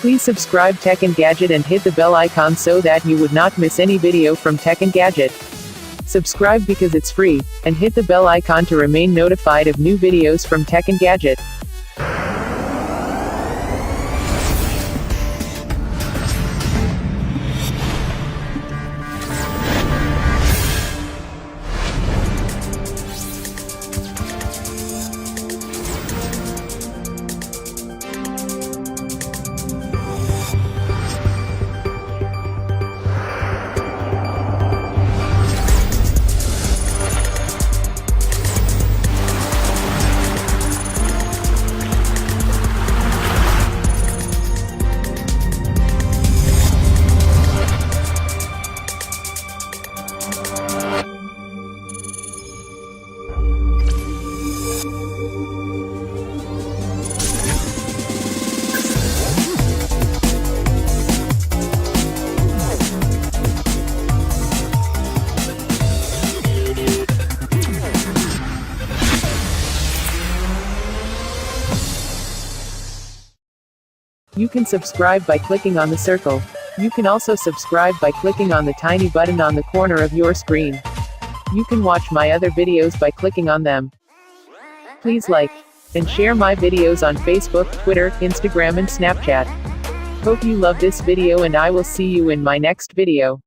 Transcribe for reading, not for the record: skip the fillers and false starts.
Please subscribe Tech and Gadget and hit the bell icon so that you would not miss any video from Tech and Gadget. Subscribe because it's free, and hit the bell icon to remain notified of new videos from Tech and Gadget. You can subscribe by clicking on the circle. You can also subscribe by clicking on the tiny button on the corner of your screen. You can watch my other videos by clicking on them. Please like and share my videos on Facebook, Twitter, Instagram and Snapchat. Hope you love this video and I will see you in my next video.